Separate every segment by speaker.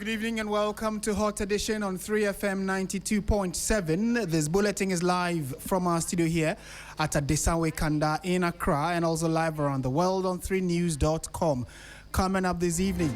Speaker 1: good evening and welcome to Hot Edition on 3FM 92.7. This bulletin is live from our studio here at Adesanwe Kanda in Accra and also live around the world on 3news.com. Coming up this evening,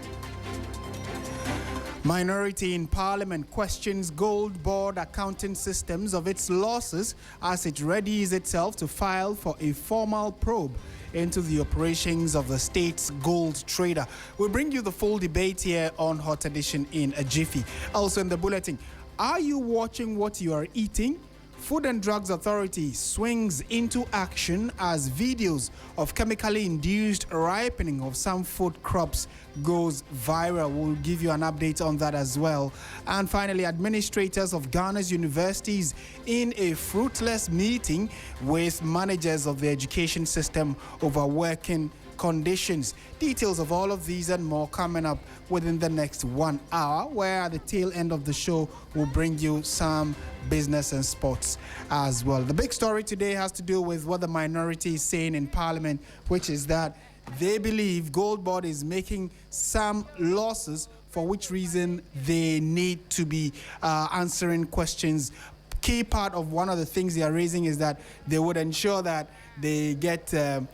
Speaker 1: minority in Parliament questions Goldbod accounting systems of its losses as it readies itself to file for a formal probe into the operations of the state's gold trader. We'll bring you the full debate here on Hot Edition in a jiffy. Also in the bulletin, are you watching what you are eating? Food and Drugs Authority swings into action as videos of chemically induced ripening of some food crops goes viral. We'll give you an update on that as well. And finally, administrators of Ghana's universities in a fruitless meeting with managers of the education system over working conditions. Details of all of these and more coming up within the next 1 hour, where at the tail end of the show we'll bring you some business and sports as well. The big story today has to do with what the minority is saying in Parliament, which is that they believe Goldbod is making some losses, for which reason they need to be answering questions. Key part of one of the things they are raising is that they would ensure that they get the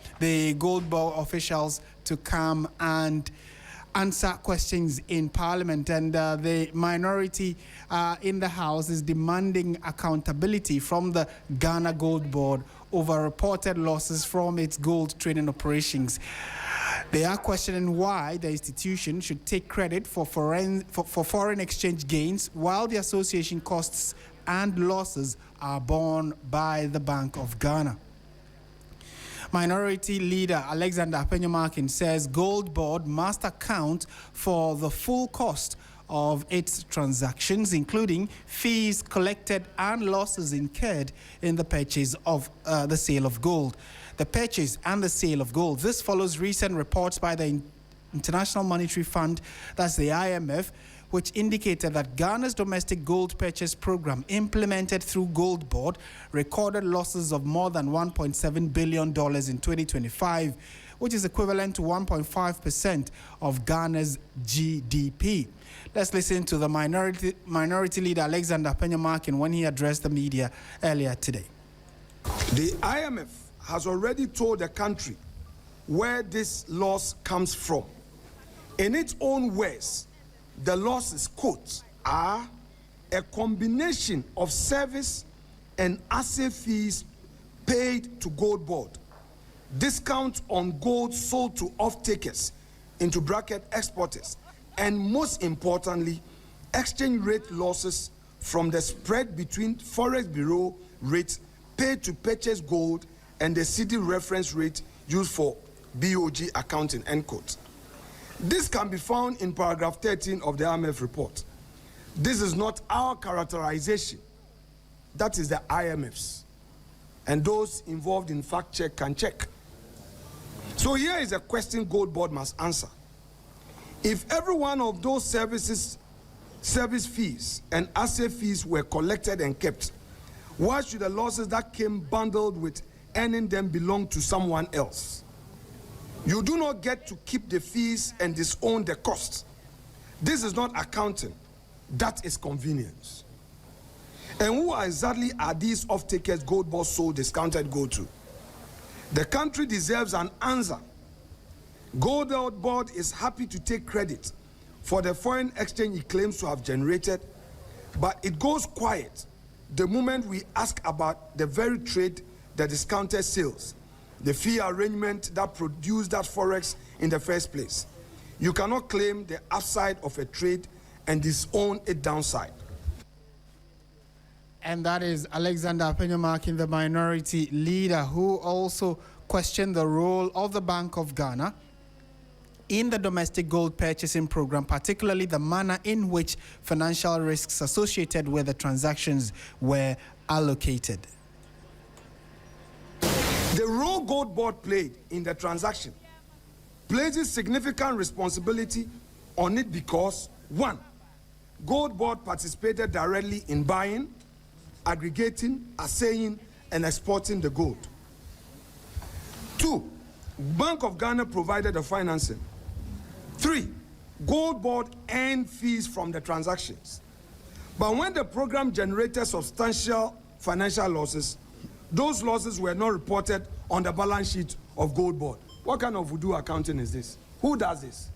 Speaker 1: Goldbod officials to come and answer questions in Parliament, and the minority in the House is demanding accountability from the Ghana Gold Board over reported losses from its gold trading operations. They are questioning why the institution should take credit for foreign exchange gains while the association costs and losses are borne by the Bank of Ghana. Minority leader Alexander Apenyomarkin says Goldbod must account for the full cost of its transactions, including fees collected and losses incurred in the purchase of the sale of gold. The purchase and the sale of gold. This follows recent reports by the International Monetary Fund, that's the IMF, which indicated that Ghana's domestic gold purchase program implemented through Goldbod recorded losses of more than $1.7 billion in 2025, which is equivalent to 1.5% of Ghana's GDP. Let's listen to the minority leader Alexander Apenyomarkin when he addressed the media earlier today.
Speaker 2: The IMF has already told the country where this loss comes from. In its own words, the losses, quote, are a combination of service and asset fees paid to Goldbod, discounts on gold sold to off-takers, into bracket exporters, and most importantly, exchange rate losses from the spread between Forex Bureau rates paid to purchase gold and the city reference rate used for BOG accounting, end quote. This can be found in paragraph 13 of the IMF report. This is not our characterization. That is the IMF's. And those involved in fact check can check. So here is a question Goldbod must answer. If every one of those service fees and asset fees were collected and kept, why should the losses that came bundled with earning them belong to someone else? You do not get to keep the fees and disown the costs. This is not accounting. That is convenience. And who exactly are these off-takers Goldbod sold discounted gold to? The country deserves an answer. Goldbod is happy to take credit for the foreign exchange it claims to have generated, but it goes quiet the moment we ask about the very trade the discounted sales, the fee arrangement that produced that forex in the first place. You cannot claim the upside of a trade and disown its downside.
Speaker 1: And that is Alexander Apenyomarkin, the minority leader, who also questioned the role of the Bank of Ghana in the domestic gold purchasing program, particularly the manner in which financial risks associated with the transactions were allocated.
Speaker 2: The role Goldbod played in the transaction places significant responsibility on it because, one, Goldbod participated directly in buying, aggregating, assaying, and exporting the gold. Two, Bank of Ghana provided the financing. Three, Goldbod earned fees from the transactions. But when the program generated substantial financial losses, those losses were not reported on the balance sheet of Goldbod. What kind of voodoo accounting is this? Who does this?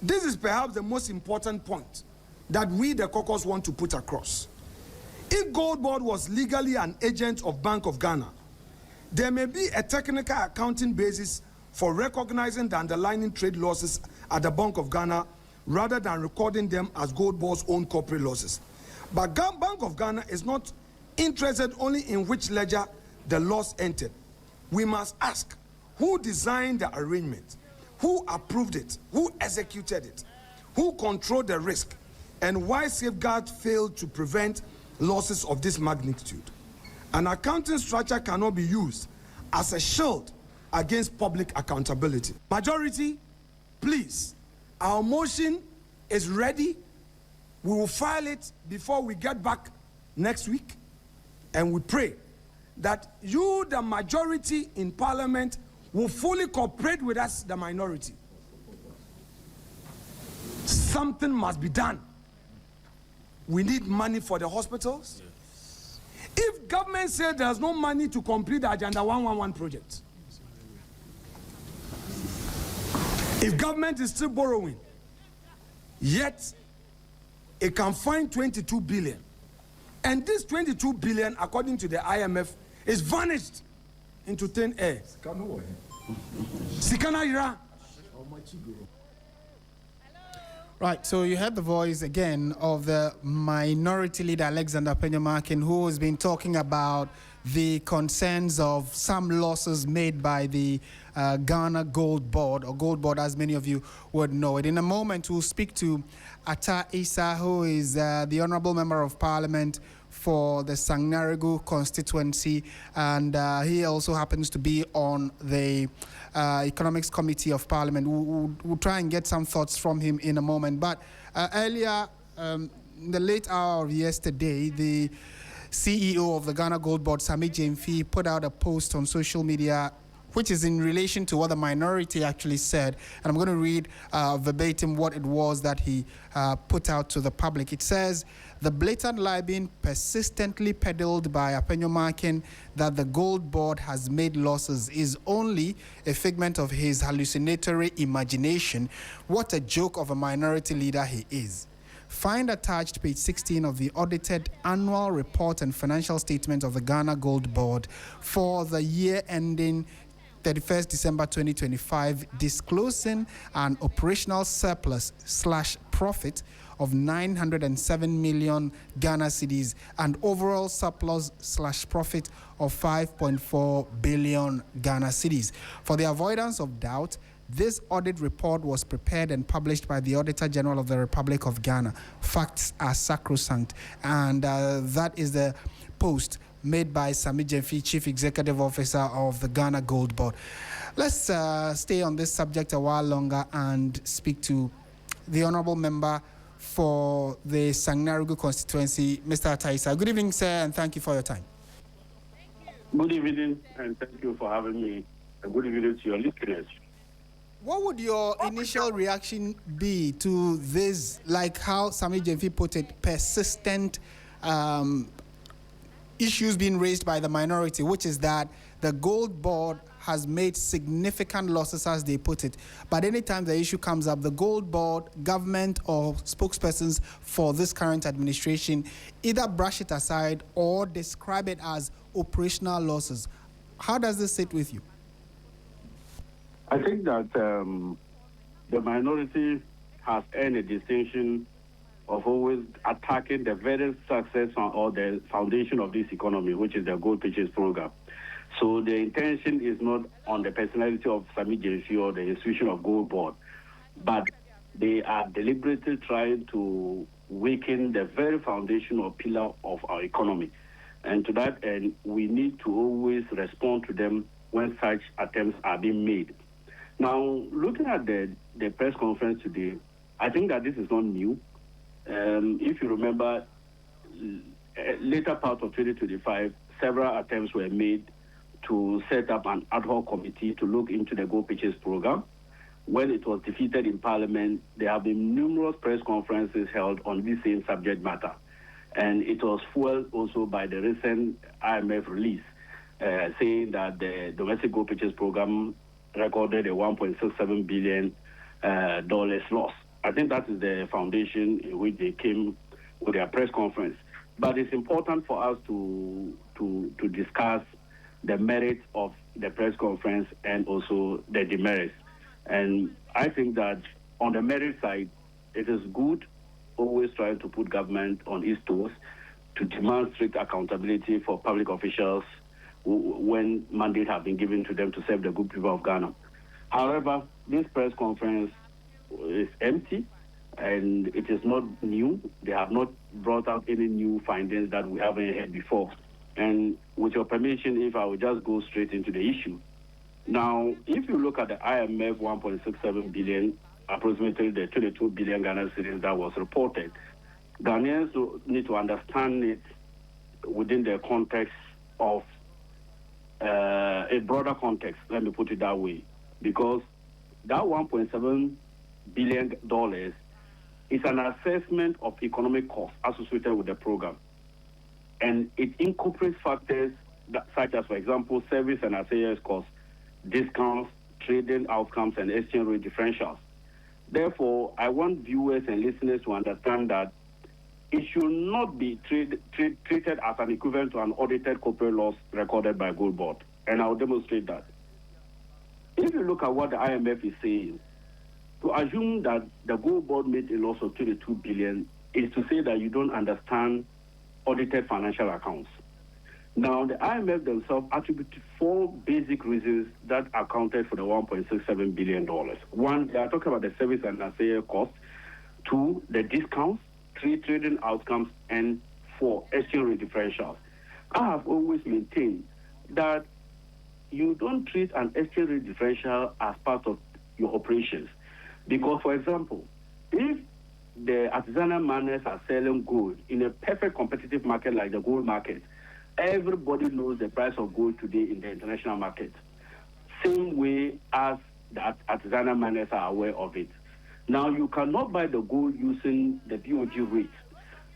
Speaker 2: This is perhaps the most important point that we, the caucus, want to put across. If Goldbod was legally an agent of Bank of Ghana, there may be a technical accounting basis for recognizing the underlying trade losses at the Bank of Ghana rather than recording them as Goldbod's own corporate losses. But Bank of Ghana is not interested only in which ledger the loss entered. We must ask, who designed the arrangement? Who approved it? Who executed it? Who controlled the risk? And why safeguards failed to prevent losses of this magnitude? An accounting structure cannot be used as a shield against public accountability. Majority, please, our motion is ready. We will file it before we get back next week. And we pray that you, the majority in Parliament, will fully cooperate with us, the minority. Something must be done. We need money for the hospitals. If government says there's no money to complete the Agenda 111 project, if government is still borrowing, yet it can find 22 billion, and this 22 billion, according to the IMF, is vanished into thin air.
Speaker 1: Right, so you heard the voice again of the minority leader, Alexander Penyamakin, who has been talking about the concerns of some losses made by the Ghana Goldbod, or Goldbod as many of you would know it. In a moment, we'll speak to Atta Issa, who is the Honourable Member of Parliament for the Sangnarigu constituency, and he also happens to be on the Economics Committee of Parliament. We'll try and get some thoughts from him in a moment. But earlier, in the late hour of yesterday, the CEO of the Ghana Goldbod, Sami Jemfi, put out a post on social media which is in relation to what the minority actually said. And I'm going to read verbatim what it was that he put out to the public. It says, the blatant lie being persistently peddled by Penyamakin that the Goldbod has made losses is only a figment of his hallucinatory imagination. What a joke of a minority leader he is. Find attached page 16 of the audited annual report and financial statement of the Ghana Goldbod for the year ending 31st December 2025, disclosing an operational surplus/profit of 907 million Ghana cedis and overall surplus/profit of 5.4 billion Ghana cedis. For the avoidance of doubt, this audit report was prepared and published by the Auditor General of the Republic of Ghana. Facts are sacrosanct, and that is the post made by Sami Jemfi, Chief Executive Officer of the Ghana Goldbod. Let's stay on this subject a while longer and speak to the Honourable Member for the Sangnarigu constituency, Mr. Ataisa. Good evening, sir, and thank you for your time.
Speaker 3: Good evening, and thank you for having me. And good evening to your listeners.
Speaker 1: What would your initial reaction be to this, like how Sami Jemfi put it, persistent issues being raised by the minority, which is that the Goldbod has made significant losses, as they put it. But anytime the issue comes up, the Goldbod, government or spokespersons for this current administration either brush it aside or describe it as operational losses. How does this sit with you?
Speaker 3: I think that the minority has earned a distinction of always attacking the very success or the foundation of this economy, which is the Gold Purchase Program. So the intention is not on the personality of Sami Jemfi or the institution of Goldbod, but they are deliberately trying to weaken the very foundation or pillar of our economy. And to that end, we need to always respond to them when such attempts are being made. Now, looking at the press conference today, I think that this is not new. If you remember, later part of 2025, several attempts were made to set up an ad hoc committee to look into the Gold Purchase Program. when it was defeated in Parliament, there have been numerous press conferences held on this same subject matter. And it was fueled also by the recent IMF release, saying that the domestic gold purchase program recorded a $1.67 billion loss. I think that is the foundation in which they came with their press conference. But it's important for us to discuss the merits of the press conference and also the demerits. And I think that on the merit side, it is good always trying to put government on its toes to demand strict accountability for public officials when mandate have been given to them to serve the good people of Ghana. However, this press conference is empty and it is not new. They have not brought out any new findings that we haven't heard before. And with your permission, if I will just go straight into the issue. Now, if you look at the IMF 1.67 billion, approximately the 22 billion Ghana cedis that was reported, Ghanaians need to understand it within the context of a broader context, let me put it that way, because that $1.7 billion is an assessment of economic costs associated with the program. And it incorporates factors such as, for example, service and assayers costs, discounts, trading outcomes, and exchange rate differentials. Therefore, I want viewers and listeners to understand that it should not be treated as an equivalent to an audited corporate loss recorded by Goldbod. And I'll demonstrate that. If you look at what the IMF is saying, to assume that the Goldbod made a loss of 22 billion is to say that you don't understand audited financial accounts. Now, the IMF themselves attributed 4 basic reasons that accounted for the $1.67 billion. One, they are talking about the service and assayer costs. 2, the discounts. 3, trading outcomes. And 4, exchange rate differentials. I have always maintained that you don't treat an exchange rate differential as part of your operations. Because, for example, if the artisanal miners are selling gold in a perfect competitive market like the gold market, everybody knows the price of gold today in the international market. Same way as the artisanal miners are aware of it. Now, you cannot buy the gold using the BOG rate.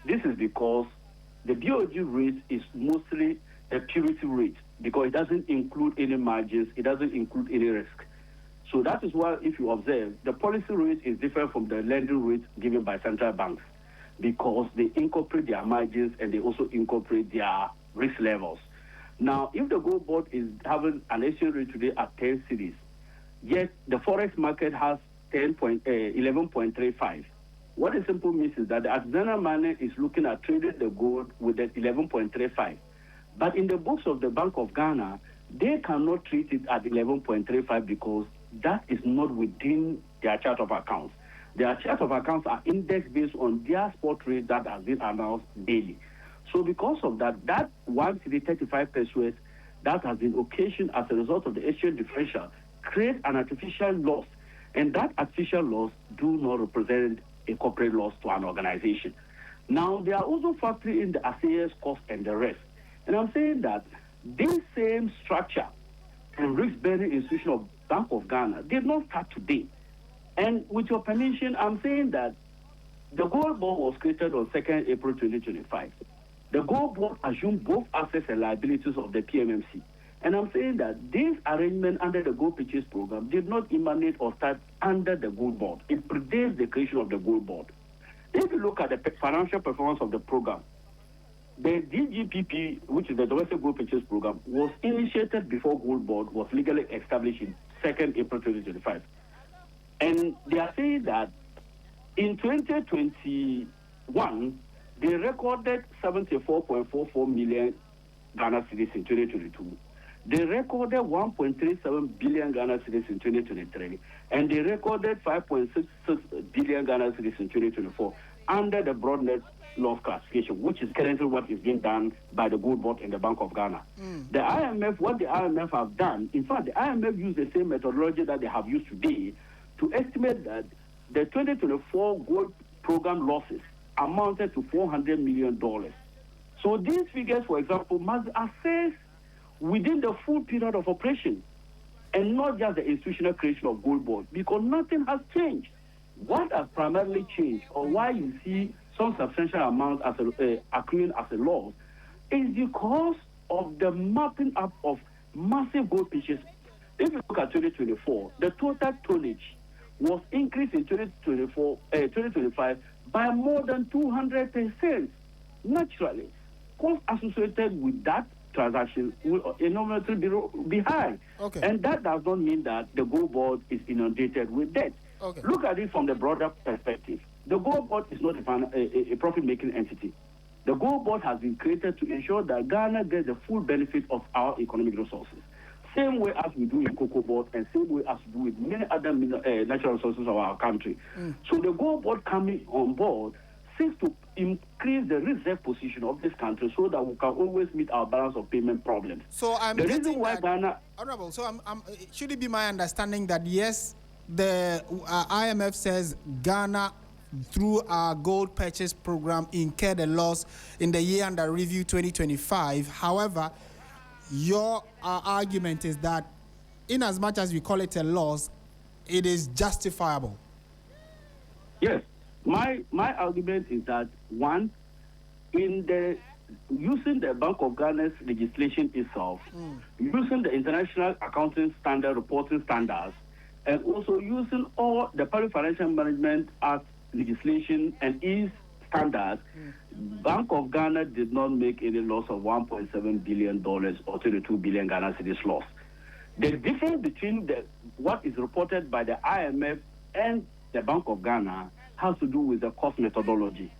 Speaker 3: This is because the BOG rate is mostly a purity rate because it doesn't include any margins, it doesn't include any risk. So that is why, if you observe, the policy rate is different from the lending rate given by central banks because they incorporate their margins and they also incorporate their risk levels. Now, if the gold board is having an exchange rate today at 10 cedis, yet the forex market has 11.35. What it simply means is that the artisanal miner is looking at trading the gold with the 11.35. But in the books of the Bank of Ghana, they cannot treat it at 11.35 because that is not within their chart of accounts. Their chart of accounts are indexed based on their spot rate that has been announced daily. So because of that, that 1.35 pesos that has been occasioned as a result of the exchange differential creates an artificial loss. And that artificial loss do not represent a corporate loss to an organization. Now, they are also factoring in the assayers cost and the rest. And I'm saying that this same structure and risk-bearing institution of Bank of Ghana did not start today. And with your permission, I'm saying that the Gold Board was created on 2nd April 2025. The Gold Board assumed both assets and liabilities of the PMMC. And I'm saying that this arrangement under the Gold Purchase Program did not emanate or start under the Gold Board. It predates the creation of the Gold Board. If you look at the financial performance of the program, the DGPP, which is the Domestic Gold Purchase Program, was initiated before Gold Board was legally established in 2nd April 2025. And they are saying that in 2021, they recorded 74.44 million Ghana cedis in 2022. They recorded 1.37 billion Ghana cedis in 2023, and they recorded 5.66 billion Ghana cedis in 2024 under the broad net loss classification, which is currently what is being done by the Gold Board and the Bank of Ghana. The IMF, what the IMF have done, in fact, the IMF used the same methodology that they have used today to estimate that the 2024 gold program losses amounted to $400 million. So these figures, for example, must assess within the full period of operation. and not just the institutional creation of Goldbod, because nothing has changed. What has primarily changed, or why you see some substantial amount as accruing as a loss, is because of the mapping up of massive gold pitches. If you look at 2024, the total tonnage was increased in 2025 by more than 200%. Naturally, costs associated with that transaction will enormously be high.
Speaker 1: Okay.
Speaker 3: And that does not mean that the Gold Board is inundated with debt.
Speaker 1: Okay.
Speaker 3: Look at it from the broader perspective. The Gold Board is not a profit-making entity. The Gold Board has been created to ensure that Ghana gets the full benefit of our economic resources. Same way as we do in Cocoa Board, and same way as we do with many other natural resources of our country. So the Gold Board coming on board seeks to increase the reserve position of this country so that we can always meet our balance of payment problems.
Speaker 1: So I'm
Speaker 3: the
Speaker 1: getting
Speaker 3: reason why
Speaker 1: that,
Speaker 3: Ghana...
Speaker 1: Honorable, so should it be my understanding that yes, the IMF says Ghana, through our gold purchase program, incurred a loss in the year under review 2025. However, your argument is that in as much as we call it a loss, it is justifiable.
Speaker 3: Yes. My argument is that, one, using the Bank of Ghana's legislation itself, using the International Accounting Standard reporting standards, and also using all the Public Financial Management Act legislation and its standards, Bank of Ghana did not make any loss of $1.7 billion or 22 billion Ghana cedis loss. The difference between what is reported by the IMF and the Bank of Ghana has to do with the cost methodology.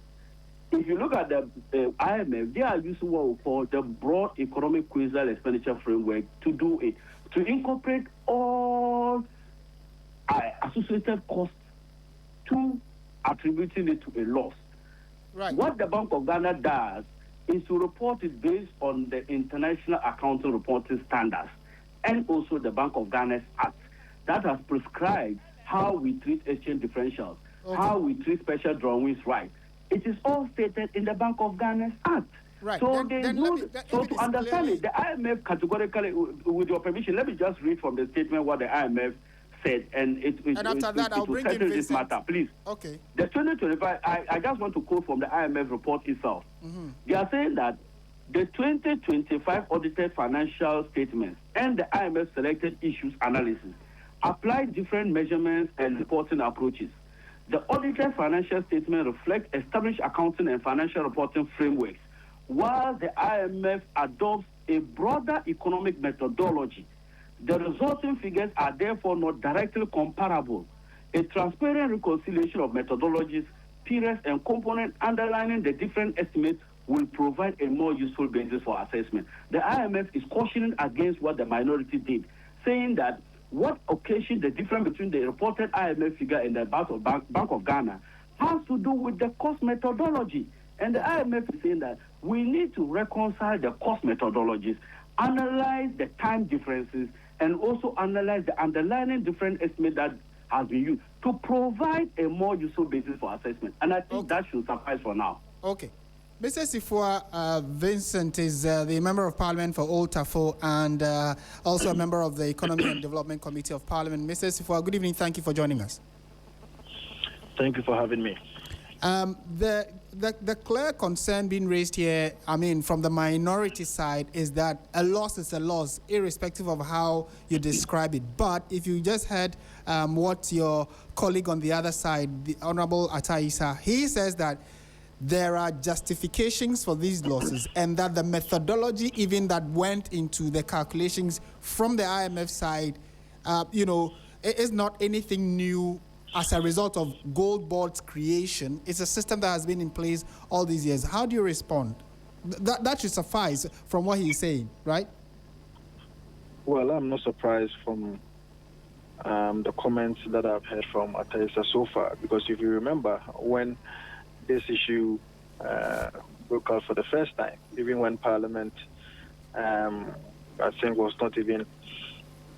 Speaker 3: If you look at the IMF, they are using what we call the broad economic quasi expenditure framework to do it, to incorporate all associated costs to attributing it to a loss.
Speaker 1: Right.
Speaker 3: What the Bank of Ghana does is to report it based on the International Accounting Reporting Standards and also the Bank of Ghana's Act that has prescribed how we treat exchange differentials, how we treat special drawings rights. It is all stated in the Bank of Ghana's Act.
Speaker 1: Right.
Speaker 3: So,
Speaker 1: to
Speaker 3: understand it, the IMF categorically, with your permission, let me just read from the statement what the IMF said, and
Speaker 1: after that, I'll bring in
Speaker 3: this matter, please.
Speaker 1: Okay.
Speaker 3: The 2025, I just want to quote from the IMF report itself. They are saying that the 2025 audited financial statements and the IMF selected issues analysis apply different measurements and reporting approaches. The audited financial statement reflects established accounting and financial reporting frameworks, while the IMF adopts a broader economic methodology. The resulting figures are therefore not directly comparable. A transparent reconciliation of methodologies, periods, and components underlining the different estimates will provide a more useful basis for assessment. The IMF is cautioning against what the minority did, saying that what occasioned the difference between the reported IMF figure and the Bank of Ghana has to do with the cost methodology. And the IMF is saying that we need to reconcile the cost methodologies, analyze the time differences, and also analyze the underlying different estimate that has been used to provide a more useful basis for assessment. And I think that should suffice for now.
Speaker 1: Okay. Mr. Sifua, Vincent is the Member of Parliament for Old Tafo and also a member of the Economy and Development Committee of Parliament. Mr. Sifua, good evening. Thank you for joining us.
Speaker 4: Thank you for having me.
Speaker 1: The clear concern being raised here, from the minority side, is that a loss is a loss, irrespective of how you describe it. But if you just heard what your colleague on the other side, the Honorable Ataisa, he says that there are justifications for these losses and that the methodology even that went into the calculations from the IMF side, it is not anything new as a result of Goldbod's creation. It's a system that has been in place all these years. How do you respond? That should suffice from what he's saying, right?
Speaker 4: Well, I'm not surprised from the comments that I've heard from Ataisa so far, because if you remember, when this issue broke out for the first time, even when Parliament, I think, was not even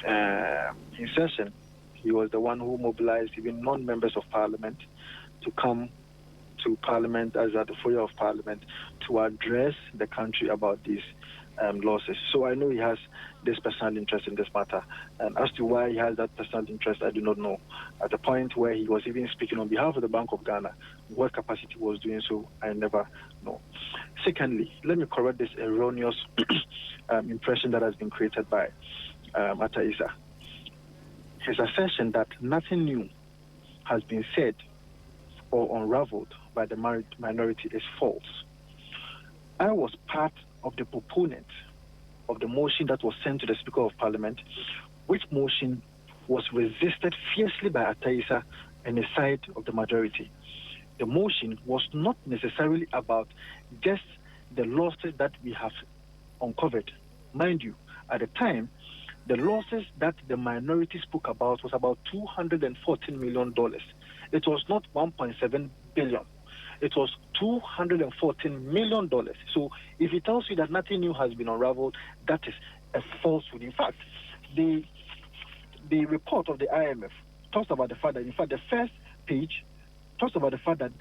Speaker 4: in session, he was the one who mobilized even non-members of Parliament to come to Parliament as at the foyer of Parliament to address the country about this losses. So I know he has this personal interest in this matter. And as to why he has that personal interest, I do not know. At the point where he was even speaking on behalf of the Bank of Ghana, what capacity he was doing so, I never know. Secondly, let me correct this erroneous impression that has been created by Ataisa. His assertion that nothing new has been said or unraveled by the minority is false. I was part of the proponent of the motion that was sent to the Speaker of Parliament, which motion was resisted fiercely by Ataisa and the side of the majority. The motion was not necessarily about just the losses that we have uncovered. Mind you, at the time, the losses that the minority spoke about was about $214 million. It was not $1.7 billion. It was $214 million. So if he tells you that nothing new has been unraveled, that is a falsehood. In fact, the report of the IMF talks about the fact that, in fact, the first page talks about the fact that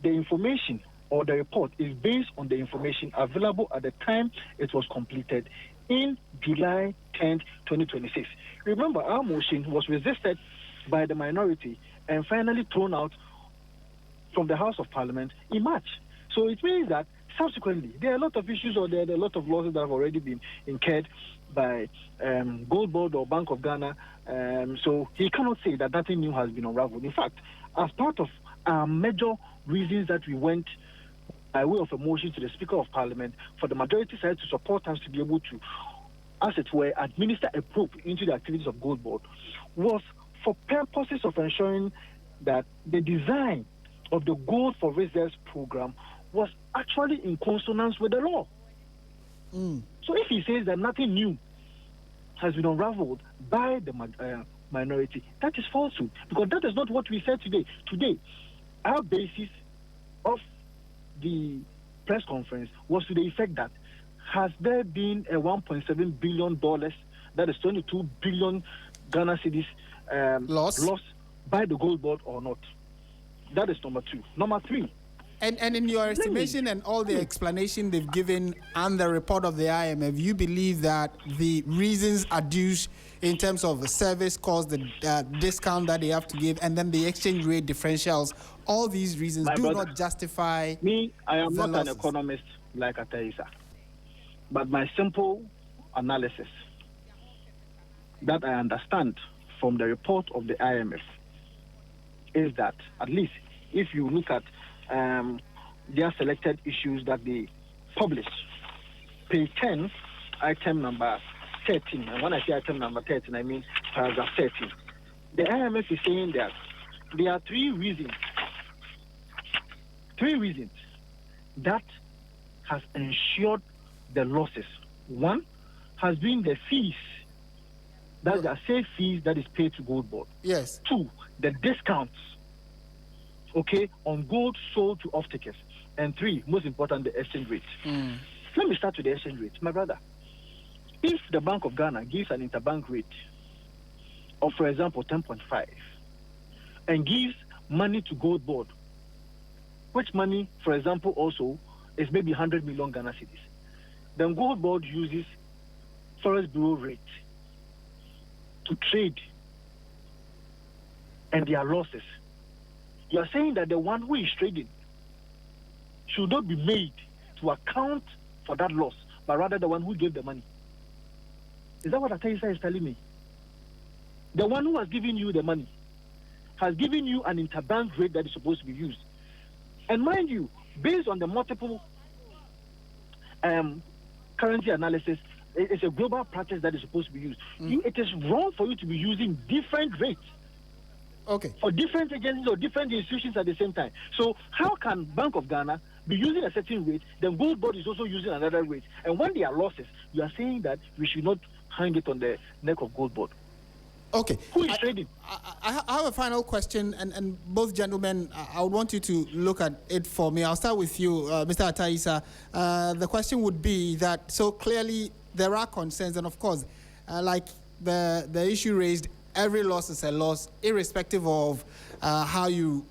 Speaker 4: the information or the report is based on the information available at the time it was completed in July 10th, 2026. Remember, our motion was resisted by the minority and finally thrown out from the House of Parliament in March. So it means that subsequently there are a lot of issues or there are a lot of losses that have already been incurred by Goldbod or Bank of Ghana. So he cannot say that nothing new has been unraveled. In fact, as part of our major reasons that we went by way of a motion to the Speaker of Parliament for the majority side to support us to be able to, as it were, administer a probe into the activities of Goldbod was for purposes of ensuring that the design of the Gold for Reserves program was actually in consonance with the law. So if he says that nothing new has been unraveled by the minority, that is falsehood, because that is not what we said today. Today, our basis of the press conference was to the effect that has there been a $1.7 billion, that is 22 billion Ghana cedis lost by the Goldbod or not? That is number two. Number three.
Speaker 1: And in your estimation and all the explanation they've given and the report of the IMF, you believe that the reasons adduced in terms of the service cost, the discount that they have to give, and then the exchange rate differentials, all these reasons not justify
Speaker 4: me. I am not
Speaker 1: losses.
Speaker 4: An economist like Ataisa, but my simple analysis that I understand from the report of the IMF is that, at least if you look at their selected issues that they publish, page 10, item number 13, and when I say item number 13, I mean paragraph 13. The IMF is saying that there are three reasons that has ensured the losses. One has been the fees, that's the safe fees that is paid to Goldbod.
Speaker 1: Yes.
Speaker 4: Two, the discounts, on gold sold to off-takers. And three, most important, the exchange rate. Let me start with the exchange rate. My brother, if the Bank of Ghana gives an interbank rate of, for example, 10.5, and gives money to Goldbod, which money, for example, also is maybe 100 million Ghana cedis, then Goldbod uses Forest Bureau rate to trade, and their losses. You are saying that the one who is trading should not be made to account for that loss, but rather the one who gave the money. Is that what Ataisa is telling me? The one who has given you the money has given you an interbank rate that is supposed to be used. And mind you, based on the multiple currency analysis, it's a global practice that is supposed to be used. It is wrong for you to be using different rates for different agencies or different institutions at the same time. So how can Bank of Ghana be using a certain rate, then Goldbod is also using another rate? And when there are losses, you are saying that we should not hang it on the neck of Goldbod.
Speaker 1: Okay.
Speaker 4: Who is trading?
Speaker 1: I have a final question, and both gentlemen, I would want you to look at it for me. I'll start with you, Mr. Ataisa. The question would be that, so clearly there are concerns, and of course, like the issue raised, every loss is a loss, irrespective of how you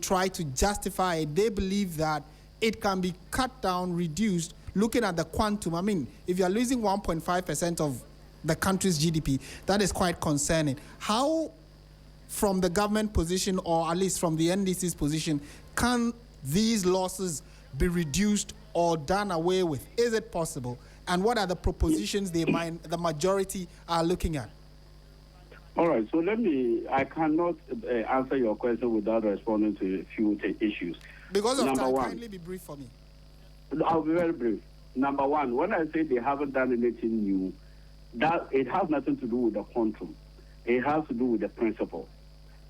Speaker 1: try to justify it. They believe that it can be cut down, reduced, looking at the quantum. I mean, if you're losing 1.5% of the country's GDP, that is quite concerning. How, from the government position, or at least from the NDC's position, can these losses be reduced or done away with? Is it possible? And what are the propositions the majority are looking at?
Speaker 3: All right, so I cannot answer your question without responding to a few issues.
Speaker 1: Because of time, kindly be brief for me.
Speaker 3: I'll be very brief. Number one, when I say they haven't done anything new, that it has nothing to do with the quantum. It has to do with the principle.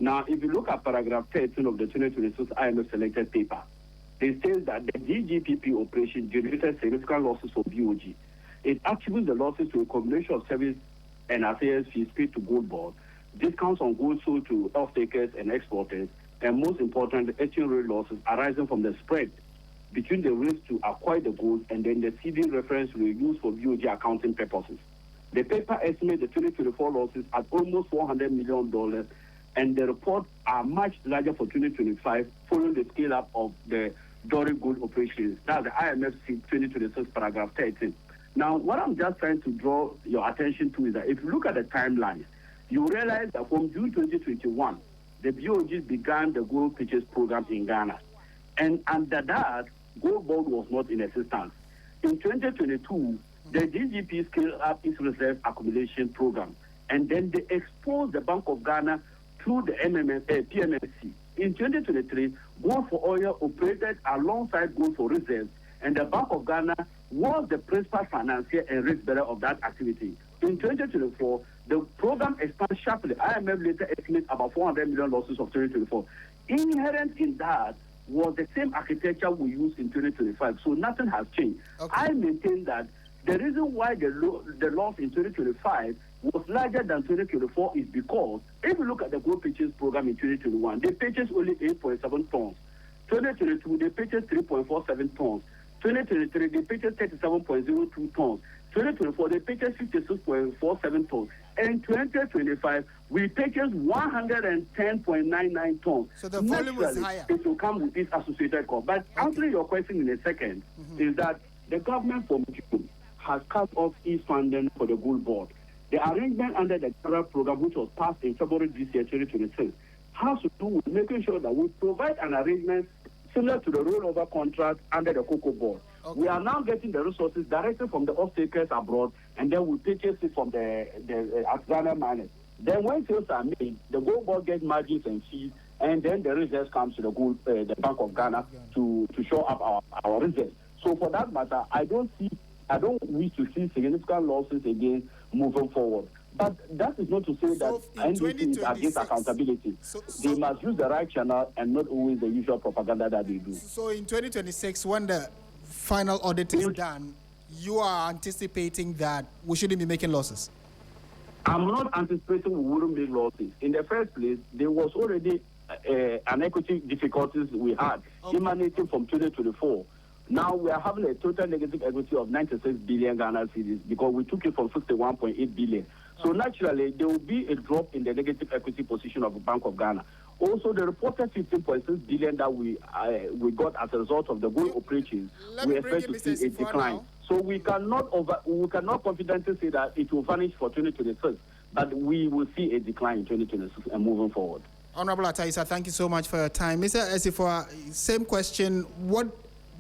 Speaker 3: Now, if you look at paragraph 13 of the 2026 IMF selected paper, it says that the GGPP operation generated significant losses for BOG. It attributes the losses to a combination of service and affairs fees paid to Goldbod, discounts on goods sold to off-takers and exporters, and most important, the exchange rate losses arising from the spread between the rates to acquire the goods and then the CD reference rate used for BOG accounting purposes. The paper estimates the 2024 losses at almost $400 million, and the reports are much larger for 2025 following the scale-up of the Dory Gold operations. That's the IMF 2026 paragraph 13. Now, what I'm just trying to draw your attention to is that if you look at the timeline, you realize that from June 2021, the BOGs began the gold purchase program in Ghana. And under that, Goldbod was not in existence. In 2022, the DGP scaled up its reserve accumulation program, and then they exposed the Bank of Ghana through the PMMC. In 2023, Gold for Oil operated alongside Gold for Reserves, and the Bank of Ghana was the principal financier and risk bearer of that activity. In 2024, the program expanded sharply. IMF later estimates about $400 million losses of 2024. Inherent in that was the same architecture we used in 2025, so nothing has changed. Okay. I maintain that the reason why the loss in 2025 was larger than 2024 is because if you look at the gold purchase program in 2021, they purchased only 8.7 tons. 2022, they purchased 3.47 tons. 2023, they purchased 37.02 tons. 2024, they purchased 56.47 tons. And 2025, we purchased 110.99 tons.
Speaker 1: So the volume was higher.
Speaker 3: It will come with this associated cost. But answering your question in a second is that the government from June has cut off its funding for the Gold Board. The arrangement under the current program, which was passed in February this year, 2026, has to do with making sure that we provide an arrangement similar to the rollover contract under the Cocoa Board. Okay. We are now getting the resources directly from the off-takers abroad, and then we purchase it from the artisanal miners. Then when sales are made, the Gold Board gets margins and fees, and then the reserves comes to the Bank of Ghana to show up our reserves. So for that matter, I don't wish to see significant losses again moving forward. But that is not to say that NDC is against accountability. They must use the right channel and not always the usual propaganda that they do.
Speaker 1: So in 2026, when the final audit is done, you are anticipating that we shouldn't be making losses?
Speaker 3: I'm not anticipating we wouldn't make losses. In the first place, there was already an equity difficulties we had emanating from 2024. Now we are having a total negative equity of 96 billion Ghana cedis because we took it from 51.8 billion. So naturally, there will be a drop in the negative equity position of the Bank of Ghana. Also, the reported 15.6 billion that we got as a result of the gold operations, we expect to see a decline. So we cannot confidently say that it will vanish for 2026, but we will see a decline in 2026 and moving forward.
Speaker 1: Honorable Ataisa, thank you so much for your time. Mr. Esifo, same question. What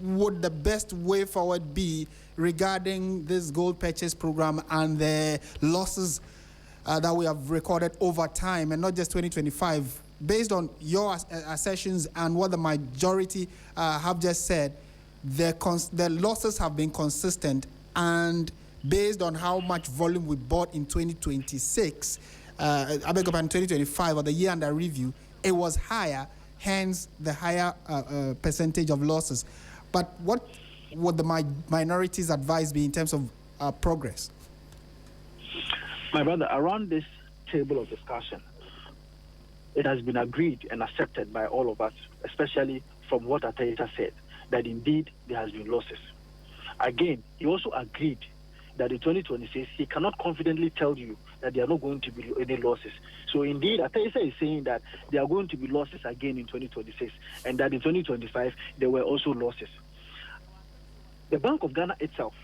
Speaker 1: would the best way forward be regarding this gold purchase program and the losses that we have recorded over time, and not just 2025? Based on your assertions and what the majority have just said, the losses have been consistent, and based on how much volume we bought in 2026, I beg your pardon, 2025, or the year under review, it was higher, hence the higher percentage of losses. But what would the minority's advice be in terms of progress?
Speaker 4: My brother, around this table of discussion, it has been agreed and accepted by all of us, especially from what Ataisa said, that indeed there has been losses. Again, he also agreed that in 2026, he cannot confidently tell you that there are not going to be any losses. So indeed, Ataisa is saying that there are going to be losses again in 2026, and that in 2025, there were also losses. the Bank of Ghana itself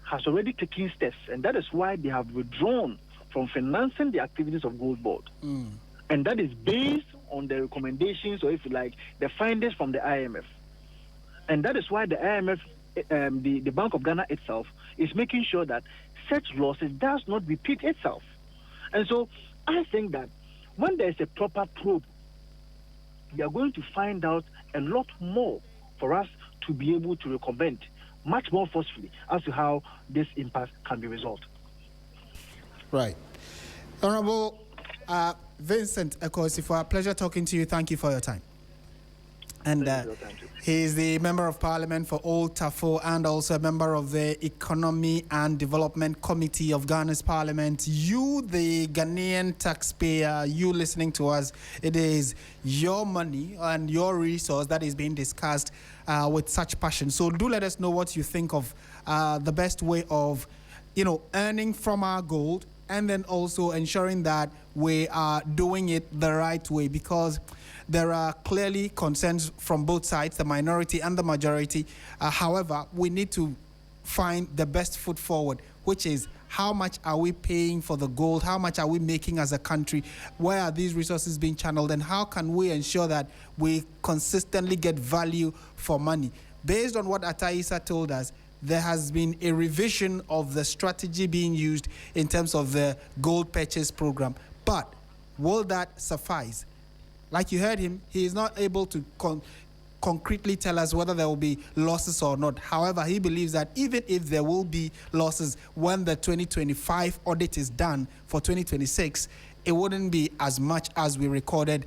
Speaker 4: has already taken steps, and that is why they have withdrawn from financing the activities of Goldbod. And that is based on the recommendations, or if you like, the findings from the IMF. And that is why the IMF, the Bank of Ghana itself, is making sure that such losses does not repeat itself. And so I think that when there is a proper probe, we are going to find out a lot more for us to be able to recommend much more forcefully as to how this impasse can be resolved.
Speaker 1: Right. Honorable Vincent Ekosi, for a pleasure talking to you. Thank you for your time. And he is the Member of Parliament for Old Tafo and also a member of the Economy and Development Committee of Ghana's Parliament. You, the Ghanaian taxpayer, you listening to us, it is your money and your resource that is being discussed with such passion. So do let us know what you think of the best way of, earning from our gold, and then also ensuring that we are doing it the right way, because there are clearly concerns from both sides, the minority and the majority. However, we need to find the best foot forward, which is how much are we paying for the gold? How much are we making as a country? Where are these resources being channeled? And how can we ensure that we consistently get value for money? Based on what Ataisa told us, there has been a revision of the strategy being used in terms of the gold purchase program. But will that suffice? Like you heard him, he is not able to concretely tell us whether there will be losses or not. However, he believes that even if there will be losses when the 2025 audit is done for 2026, it wouldn't be as much as we recorded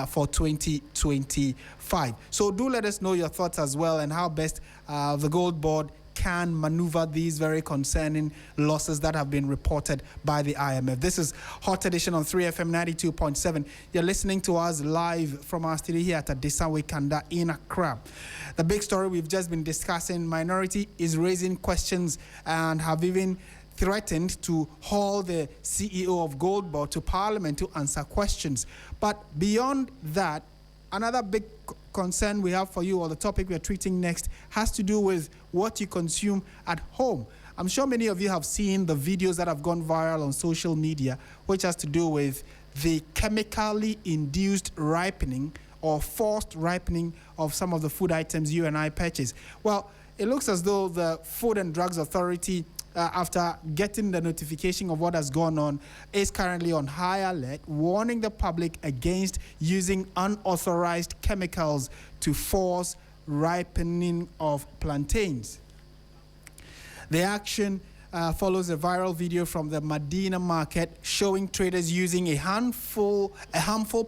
Speaker 1: for 2025. So do let us know your thoughts as well and how best the Gold Board can maneuver these very concerning losses that have been reported by the IMF. This is Hot Edition on 3FM 92.7. You're listening to us live from our studio here at Adesanwe Kanda in Accra. The big story we've just been discussing, minority is raising questions and have even threatened to haul the CEO of Goldbod to Parliament to answer questions. But beyond that, another big concern we have for you, or the topic we're treating next, has to do with what you consume at home. I'm sure many of you have seen the videos that have gone viral on social media, which has to do with the chemically induced ripening or forced ripening of some of the food items you and I purchase. Well, it looks as though the Food and Drugs Authority, after getting the notification of what has gone on, is currently on high alert, warning the public against using unauthorized chemicals to force ripening of plantains. The action follows a viral video from the Medina market showing traders using a harmful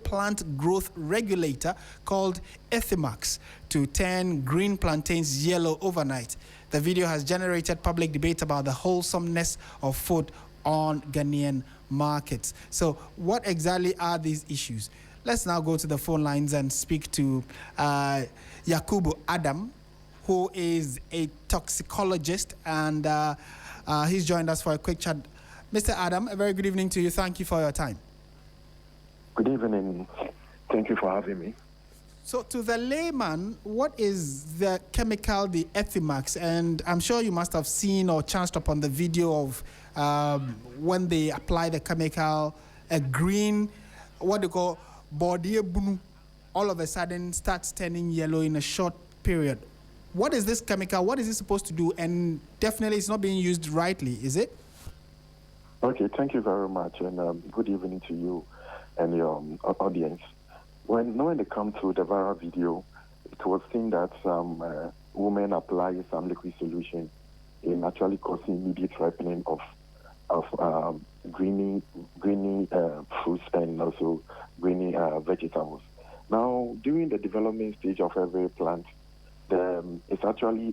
Speaker 1: plant growth regulator called Ethimax to turn green plantains yellow overnight. The video has generated public debate about the wholesomeness of food on Ghanaian markets. So what exactly are these issues? Let's now go to the phone lines and speak to Yakubu Adam, who is a toxicologist, and he's joined us for a quick chat. Mr. Adam, a very good evening to you. Thank you for your time.
Speaker 5: Good evening. Thank you for having me.
Speaker 1: So to the layman, what is the chemical, the Ethimax? And I'm sure you must have seen or chanced upon the video of when they apply the chemical, a green, what they call body bunu, all of a sudden starts turning yellow in a short period. What is this chemical? What is it supposed to do? And definitely it's not being used rightly, is it?
Speaker 5: Okay, thank you very much. And good evening to you and your audience. When it comes to the viral video, it was seen that some women apply some liquid solution in actually causing immediate ripening of greeny fruits and also greeny vegetables. Now, during the development stage of every plant, it's actually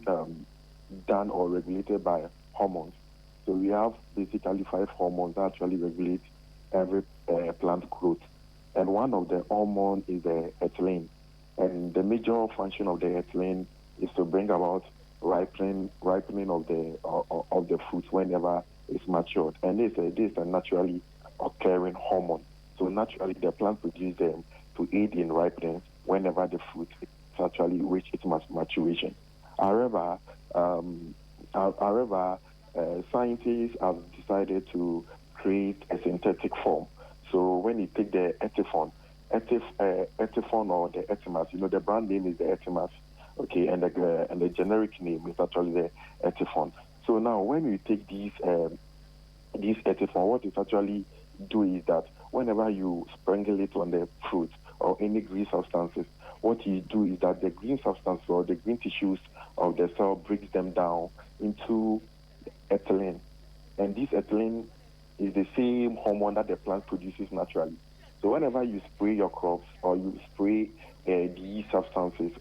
Speaker 5: done or regulated by hormones. So we have basically 5 hormones that actually regulate every plant growth. And one of the hormones is the ethylene. And the major function of the ethylene is to bring about ripening of the fruits whenever it's matured. And this is a naturally occurring hormone. So naturally, the plant produces them to aid in ripening whenever the fruit actually reach its maturation. However, scientists have decided to create a synthetic form. So when you take the Etifon or the Etimas, the brand name is the Etimas, okay, and the generic name is actually the Etifon. So now when you take these Etifon, what it actually do is that whenever you sprinkle it on the fruit or any green substances, what you do is that the green substance or the green tissues of the cell breaks them down into ethylene. And this ethylene is the same hormone that the plant produces naturally. So whenever you spray your crops or you spray these substances,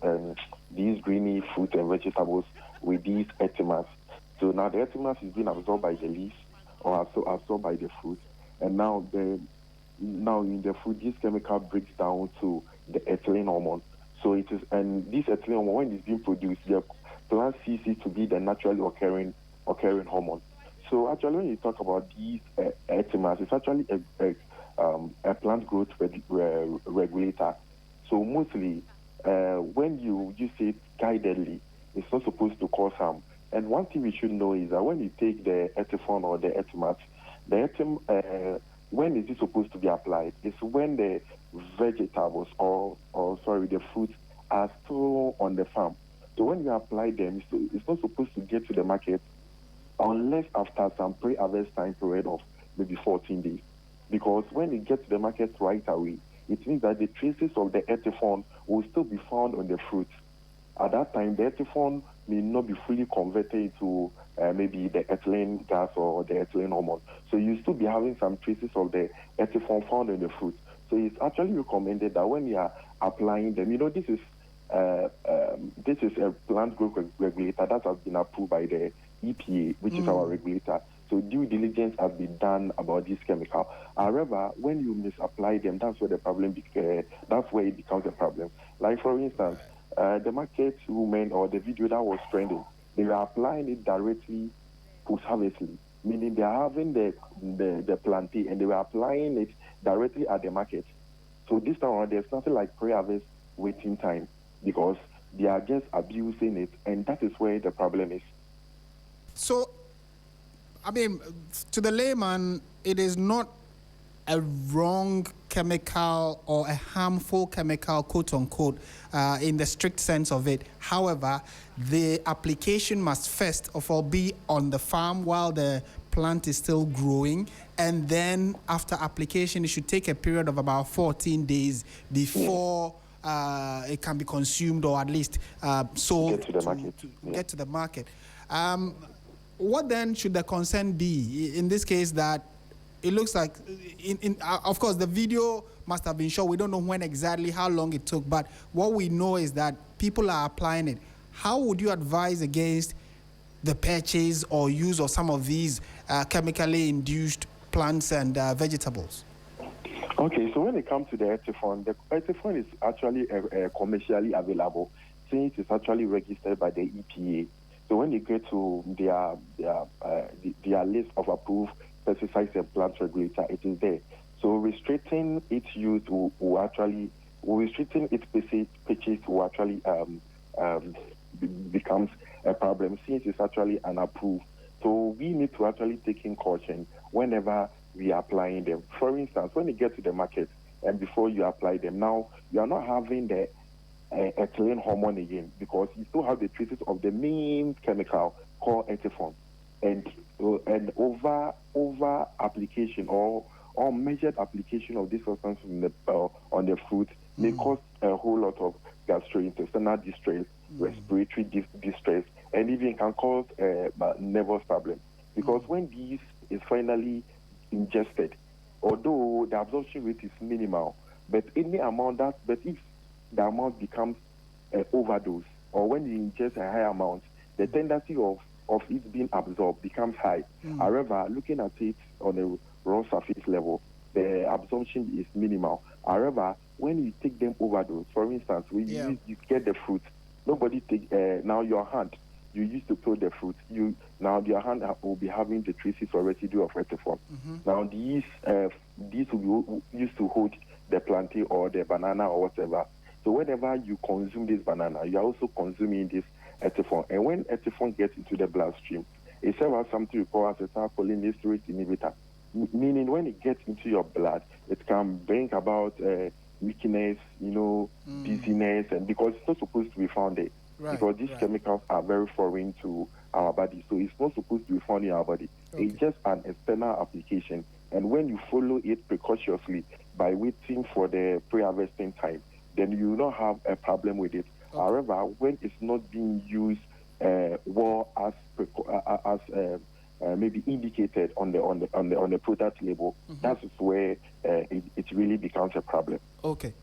Speaker 5: these greeny fruit and vegetables with these ethymas, so now the ethymas is being absorbed by the leaves or absorbed by the fruit, and now in the food this chemical breaks down to the ethylene hormone. So it is, and this ethylene hormone, when it's being produced, the plant sees it to be the naturally occurring hormone. So actually, when you talk about these ethymas, it's actually a plant growth regulator. So mostly, when you use it guidedly, it's not supposed to cause harm. And one thing we should know is that when you take the Etifon or the Etimat, when is it supposed to be applied? It's when the vegetables or the fruits are still on the farm. So when you apply them, it's not supposed to get to the market unless after some pre-harvest time period of maybe 14 days. Because when it gets to the market right away, it means that the traces of the Etifon will still be found on the fruit. At that time, the Etifon may not be fully converted into maybe the ethylene gas or the ethylene hormone. So you still be having some traces of the Etifon found in the fruit. So it's actually recommended that when you are applying them, this is a plant growth regulator that has been approved by the EPA, which is our regulator. So due diligence has been done about this chemical. However, when you misapply them, that's where that's where it becomes a problem. Like for instance, the market women or the video that was trending, they were applying it directly post-harvestly, meaning they are having the plantain and they were applying it directly at the market. So this time around, there's nothing like pre-harvest waiting time because they are just abusing it, and that is where the problem is.
Speaker 1: So, I mean, to the layman, it is not a wrong chemical or a harmful chemical, quote unquote, in the strict sense of it. However, the application must first of all be on the farm while the plant is still growing, and then after application, it should take a period of about 14 days before it can be consumed or at least sold
Speaker 5: get to the market.
Speaker 1: What then should the concern be in this case that it looks like, of course, the video must have been shot. We don't know when exactly, how long it took, but what we know is that people are applying it. How would you advise against the purchase or use of some of these chemically induced plants and vegetables?
Speaker 5: Okay, so when it comes to the Etifon is actually commercially available since it's actually registered by the EPA. So when you get to their list of approved pesticides and plant regulator, it is there. So restricting its use restricting its purchase will actually becomes a problem since it's actually unapproved. So we need to actually take in caution whenever we are applying them. For instance, when you get to the market and before you apply them, now you are not having the ethylene hormone again because you still have the traces of the main chemical called Etifon, and over application or measured application of this substance on the fruit may cause a whole lot of gastrointestinal distress, respiratory distress, and even can cause nervous problems. Because when these is finally ingested, although the absorption rate is minimal, but if the amount becomes an overdose, or when you ingest a high amount, the tendency of it being absorbed becomes high. However, looking at it on a raw surface level, the absorption is minimal. However, when you take them overdose, for instance, when you get the fruit, nobody take now your hand. You used to peel the fruit. Now your hand will be having the traces or residue of Etifon. Now these will be used to hold the plantain or the banana or whatever. So whenever you consume this banana, you are also consuming this etyphon. And when etyphon gets into the bloodstream, it serves as something we call acetylcholinesterase inhibitor. Meaning when it gets into your blood, it can bring about weakness, dizziness, and because it's not supposed to be found there. Right, because these chemicals are very foreign to our body, so it's not supposed to be found in our body. Okay. It's just an external application, and when you follow it precautiously by waiting for the pre-harvesting time, then you will not have a problem with it. Okay. However, when it's not being used well as maybe indicated on the product label, that is where it really becomes a problem.
Speaker 1: Okay.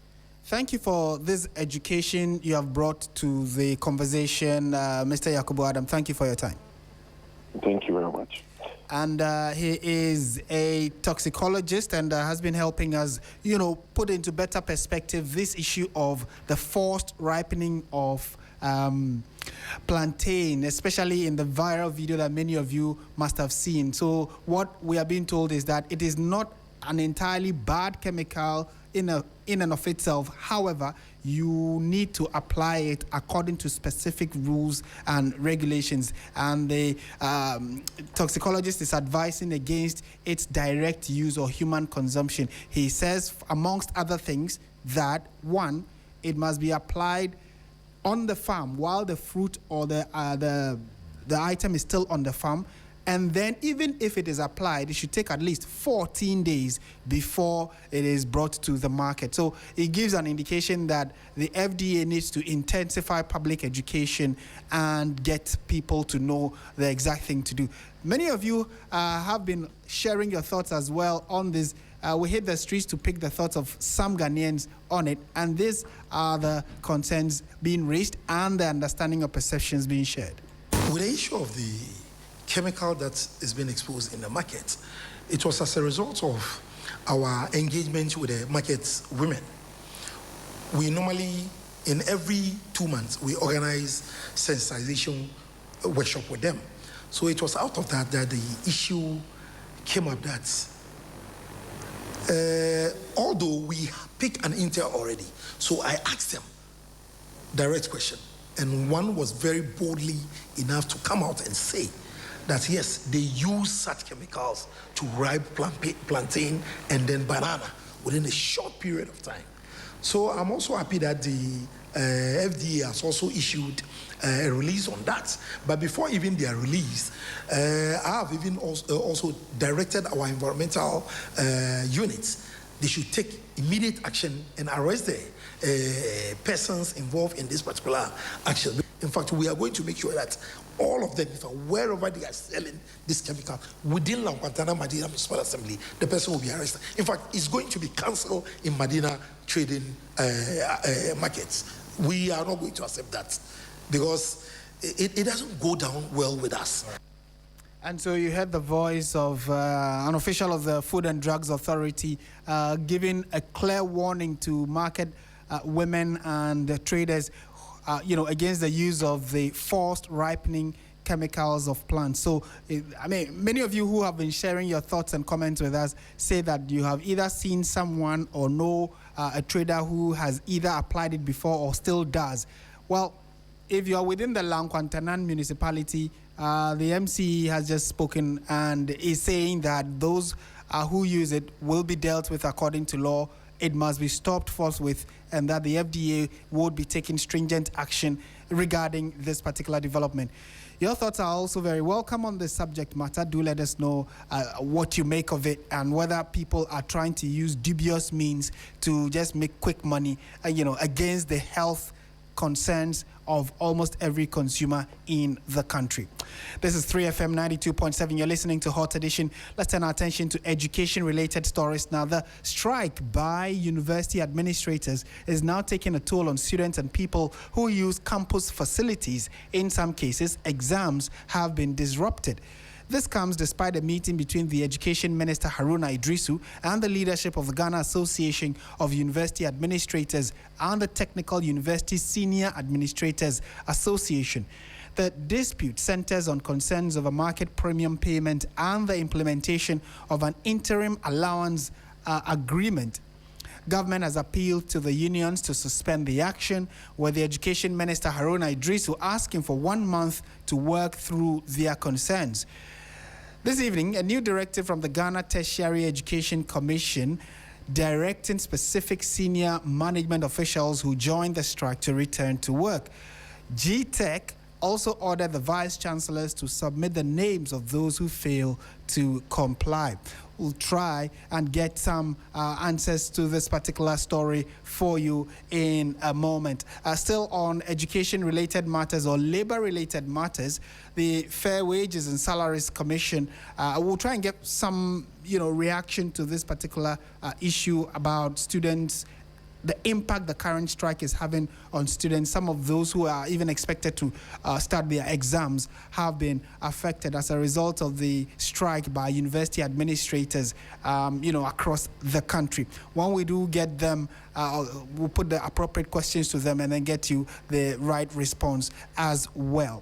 Speaker 1: Thank you for this education you have brought to the conversation, Mr. Yakubu Adam. Thank you for your time.
Speaker 5: Thank you very much.
Speaker 1: And he is a toxicologist and has been helping us, put into better perspective this issue of the forced ripening of plantain, especially in the viral video that many of you must have seen. So what we are being told is that it is not an entirely bad chemical in and of itself. However, you need to apply it according to specific rules and regulations. And the toxicologist is advising against its direct use or human consumption. He says, amongst other things, that one, it must be applied on the farm while the fruit or the item is still on the farm. And then even if it is applied, it should take at least 14 days before it is brought to the market. So it gives an indication that the FDA needs to intensify public education and get people to know the exact thing to do. Many of you have been sharing your thoughts as well on this. We hit the streets to pick the thoughts of some Ghanaians on it. And these are the concerns being raised and the understanding of perceptions being shared.
Speaker 6: With the issue of the chemical that is being exposed in the market, it was as a result of our engagement with the market women. We normally, in every 2 months, we organize sensitization workshop with them. So it was out of that the issue came up that although we picked an intel already, so I asked them direct question, and one was very boldly enough to come out and say that yes, they use such chemicals to ripe plantain and then banana within a short period of time. So I'm also happy that the FDA has also issued a release on that. But before even their release, I have even also directed our environmental units. They should take immediate action and arrest the persons involved in this particular action. In fact, we are going to make sure that all of them, wherever they are selling this chemical within Lankwantana Madina Municipal Assembly, the person will be arrested. In fact, it's going to be cancelled in Madina trading markets. We are not going to accept that because it doesn't go down well with us.
Speaker 1: And so you heard the voice of an official of the Food and Drugs Authority giving a clear warning to market women and traders against the use of the forced ripening chemicals of plants. So, many of you who have been sharing your thoughts and comments with us say that you have either seen someone or know a trader who has either applied it before or still does. Well, if you are within the Lankwantanan municipality, the MC has just spoken and is saying that those who use it will be dealt with according to law. It must be stopped forthwith, and that the FDA would be taking stringent action regarding this particular development. Your thoughts are also very welcome on this subject matter. Do let us know what you make of it and whether people are trying to use dubious means to just make quick money, against the health concerns of almost every consumer in the country. This is 3FM 92.7. You're listening to Hot Edition. Let's turn our attention to education-related stories now. The strike by university administrators is now taking a toll on students and people who use campus facilities. In some cases, exams have been disrupted. This comes despite a meeting between the Education Minister Haruna Idrisu and the leadership of the Ghana Association of University Administrators and the Technical University Senior Administrators Association. The dispute centers on concerns of a market premium payment and the implementation of an interim allowance agreement. Government has appealed to the unions to suspend the action, with the Education Minister Haruna Idrisu asking for 1 month to work through their concerns. This evening, a new directive from the Ghana Tertiary Education Commission directing specific senior management officials who joined the strike to return to work. GTEC also ordered the vice chancellors to submit the names of those who fail to comply. We'll try and get some answers to this particular story for you in a moment. Still on education-related matters or labor-related matters, the Fair Wages and Salaries Commission will try and get some, reaction to this particular issue about students, the impact the current strike is having on students. Some of those who are even expected to start their exams have been affected as a result of the strike by university administrators, across the country. When we do get them, we'll put the appropriate questions to them and then get you the right response as well.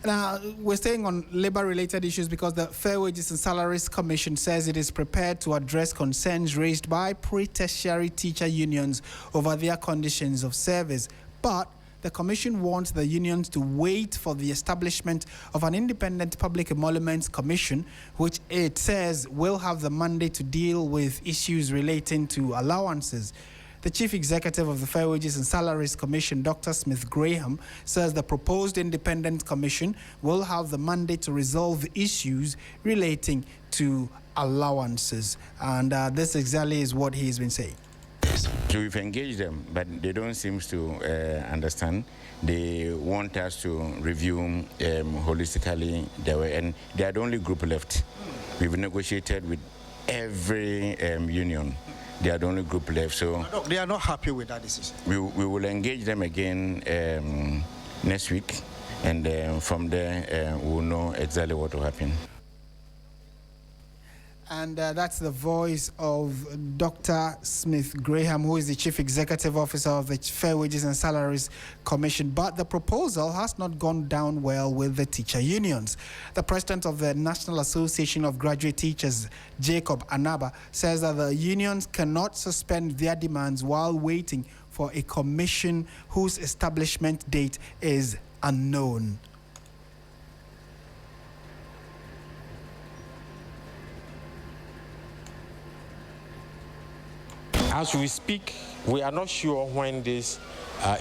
Speaker 1: Now, we're staying on labor-related issues because the Fair Wages and Salaries Commission says it is prepared to address concerns raised by pre-tertiary teacher unions over their conditions of service. But the Commission wants the unions to wait for the establishment of an independent public emoluments commission, which it says will have the mandate to deal with issues relating to allowances. The Chief Executive of the Fair Wages and Salaries Commission, Dr. Smith Graham, says the proposed independent commission will have the mandate to resolve issues relating to allowances. And this exactly is what he's been saying.
Speaker 7: So we've engaged them, but they don't seem to understand. They want us to review holistically, and they are the only group left. We've negotiated with every union. They are the only group left, so
Speaker 8: they are not happy with that decision.
Speaker 7: We will engage them again next week, and from there we'll know exactly what will happen.
Speaker 1: And that's the voice of Dr. Smith Graham, who is the Chief Executive Officer of the Fair Wages and Salaries Commission. But the proposal has not gone down well with the teacher unions. The president of the National Association of Graduate Teachers, Jacob Anaba, says that the unions cannot suspend their demands while waiting for a commission whose establishment date is unknown.
Speaker 9: As we speak, we are not sure when this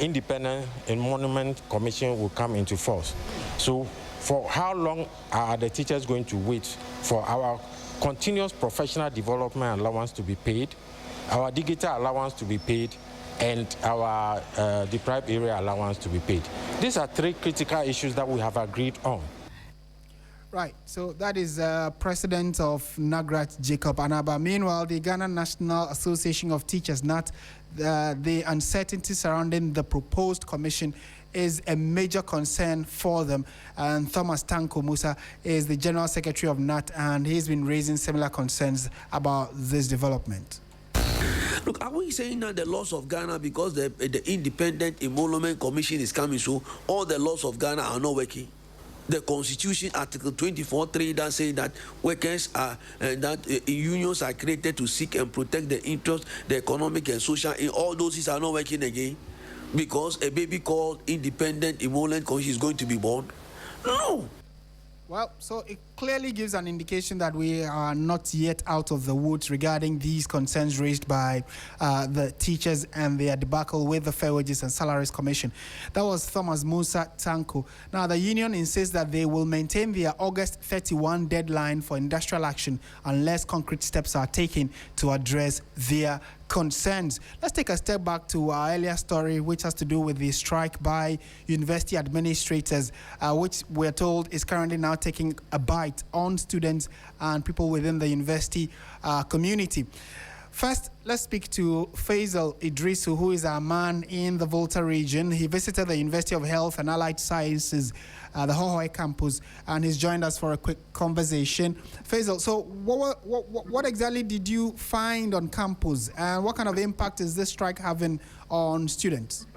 Speaker 9: independent emolument commission will come into force. So for how long are the teachers going to wait for our continuous professional development allowance to be paid, our digital allowance to be paid, and our deprived area allowance to be paid? These are three critical issues that we have agreed on.
Speaker 1: Right, so that is President of NAGRAT, Jacob Anaba. Meanwhile, the Ghana National Association of Teachers, NAT, the uncertainty surrounding the proposed commission is a major concern for them. And Thomas Tanko Musa is the General Secretary of NAT, and he's been raising similar concerns about this development.
Speaker 10: Look, are we saying that the laws of Ghana, because the Independent Emolument Commission is coming, so all the laws of Ghana are not working? The Constitution, Article 24(3), that says that workers are unions are created to seek and protect the interests, the economic and social. In all those are not working again, because a baby called Independent Emolument Commission is going to be born. No.
Speaker 1: Well, so it clearly gives an indication that we are not yet out of the woods regarding these concerns raised by the teachers and their debacle with the Fair Wages and Salaries Commission. That was Thomas Musa Tanko. Now, the union insists that they will maintain their August 31 deadline for industrial action unless concrete steps are taken to address their concerns. Let's take a step back to our earlier story, which has to do with the strike by university administrators, which we're told is currently now taking a bite on students and people within the university community. First, let's speak to Faisal Idrisu, who is a man in the Volta region. He visited the University of Health and Allied Sciences, the Hohoi campus, and he's joined us for a quick conversation. Faisal, so what exactly did you find on campus, and what kind of impact is this strike having on students?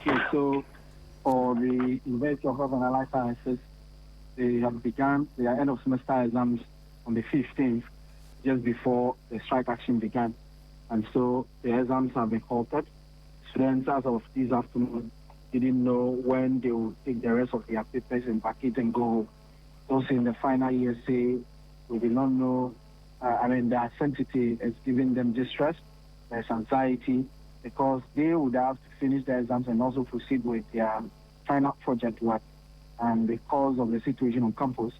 Speaker 11: Okay, so for the University of Health and Allied Sciences, they have begun their end of semester exams on the 15th. just before the strike action began. And so the exams have been halted. Students, as of this afternoon, didn't know when they will take the rest of their papers in bucket and go home. Those in the final year say we did not know. The uncertainty is giving them distress. There's anxiety because they would have to finish their exams and also proceed with their final project work. And because of the situation on campus,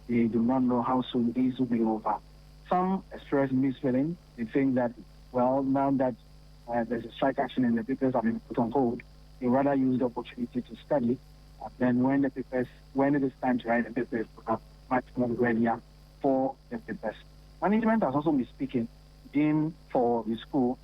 Speaker 11: they do not know how soon these will be over. Some express mixed feelings. They think that, well, now that there's a strike action and the papers have been put on hold, they rather use the opportunity to study. Then when it is time to write the papers, are much more readier for the papers. Management has also been speaking. Dean for the school,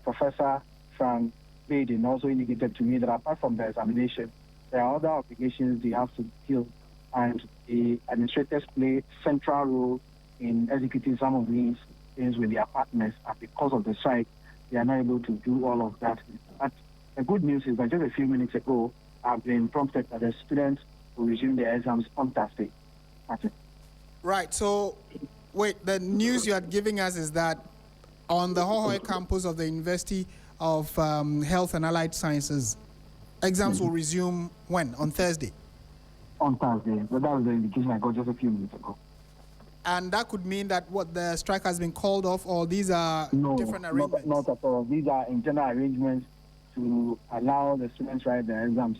Speaker 11: Professor Frank Baden, also indicated to me that apart from the examination, there are other obligations they have to deal, and the administrators play central role in executing some of these things with their partners, and because of the strike, they are not able to do all of that. But the good news is that just a few minutes ago, I've been prompted that the students will resume their exams on Thursday. That's it.
Speaker 1: Right, so wait, the news you are giving us is that on the Hohoe campus of the University of Health and Allied Sciences, exams will resume when? On Thursday?
Speaker 11: On Thursday. But that was the indication I got just a few minutes ago.
Speaker 1: And that could mean that what the strike has been called off, or these are different arrangements?
Speaker 11: Not at all. These are internal arrangements to allow the students write their exams